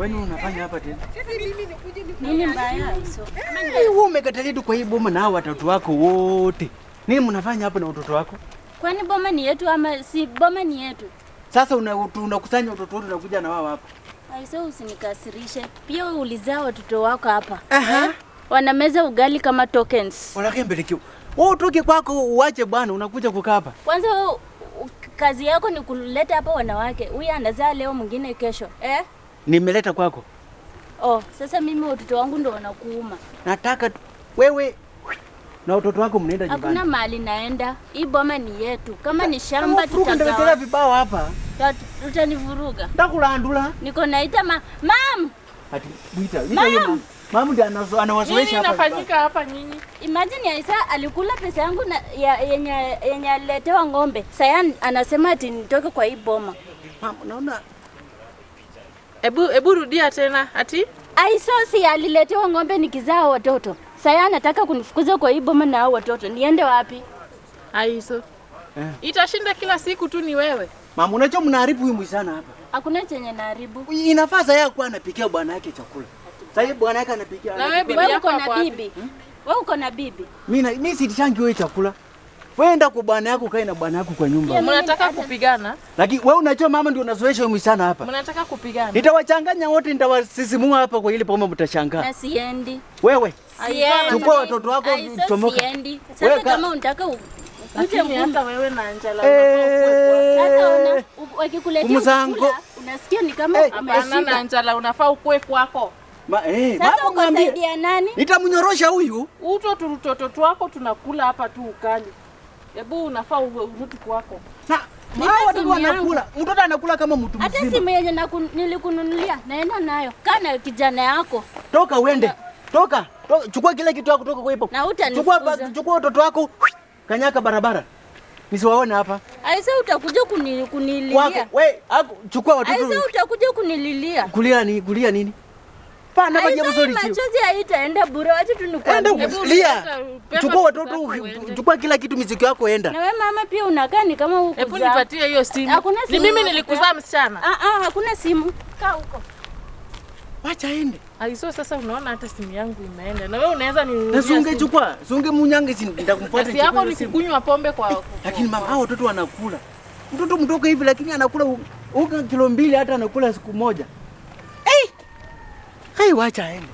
Kwani unafanya hapa tena? Nini mbaya hizo? Wewe umekatalia tu kwa hii boma na watoto wako wote. Nini mnafanya hapa na watoto wako? Kwani boma ni yetu ama si boma ni yetu? Sasa unakusanya watoto wote unakuja na wao hapa. Aiso usinikasirishe. Pia wewe ulizaa watoto wako hapa. Aha. Wanameza ugali kama tokens. Wanakembelekio. Wewe utoke kwako uache bwana unakuja kukaa hapa. Kwanza kazi yako ni kuleta hapa wanawake. Huyu anazaa leo mwingine kesho. Nimeleta kwako. Oh, sasa mimi watoto wangu ndo wanakuuma. Nataka wewe na watoto wako mnaenda nyumbani. Hakuna mahali naenda. Hii boma ni yetu. Kama ni shamba tutagawa. Ndio vibao hapa. Utanivuruga. Ndakulandula. Niko naita mam. Ati buita. Mama ndiye anawazoesha hapa. Nini inafanyika hapa nyinyi? Imagine Aisha alikula pesa yangu na yenye aliletewa ng'ombe. Sasa anasema ati nitoke kwa hii boma. Mama, naona Ebu rudia tena. Ati? Aisha si aliletewa ng'ombe nikizaa watoto. Sasa anataka kunifukuza kwa hii boma na hao watoto. Niende wapi? Aiso. Itashinda kila siku tu ni wewe. Mama, unajua mnaharibu huyu mwisana hapa. Hakuna chenye naharibu. Inafaa sasa kuwa anapikia bwana yake chakula. Sasa bwana yake anapikia. Na wewe bibi Wewe yako uko na wapi? bibi. Wewe uko na bibi. Mimi sitishangi wewe chakula. Wewe enda kwa bwana yako kae na bwana yako kwa nyumba. Mnataka kupigana? Lakini wewe unajua mama ndio unazoesha huyu mwisana hapa. Mnataka kupigana? Nitawachanganya wote nitawasisimua hapa kwa ile poma mtashangaa. Na siendi. Wewe Siendi. chukua watoto wako chomoka. Siendi. Sasa kama unataka Lakini hata wewe na Angela sasa wakikuletea chakula unasikia ni kama ameshika. Na Angela unafaa ukue kwako. Sasa uko saidia nani? Nitamnyorosha huyu. Utoto wako tunakula hapa tu ukali. Hebu unafaa urudi kwako. Na watu wanakula. Mtoto anakula kama mtu mzima. Hata simu yenye nilikununulia naenda nayo. Kana kijana yako. Toka uende. Toka. Chukua kile kitu yako toka kwa hapo. Na utanifukuza. Chukua watoto wako. Kanyaka barabara. Nisiwaone hapa. Aisa utakuja kunililia. Wewe, chukua watoto. Aisa utakuja kunililia. Kulia nini? Pana maji mzuri tu. Machozi haitaenda bure, wacha tu nikwambie. Lia. Chukua watoto, chukua kila kitu miziki yako enda. Na wewe mama pia unakaa ni kama huko. Hebu nipatie hiyo simu. Ni mimi nilikuzaa msichana. Hakuna simu. Kaa huko. Wacha ende. Aiso sasa unaona hata simu yangu imeenda. Na wewe unaweza Na sunge chukua, sunge munyange si nitakumfuata. Kasi yako ni kukunywa pombe kwa. Lakini mama hao watoto wanakula. Mtoto mdogo hivi lakini anakula unga kilo 2 hata anakula siku moja. Hey, wacha ende.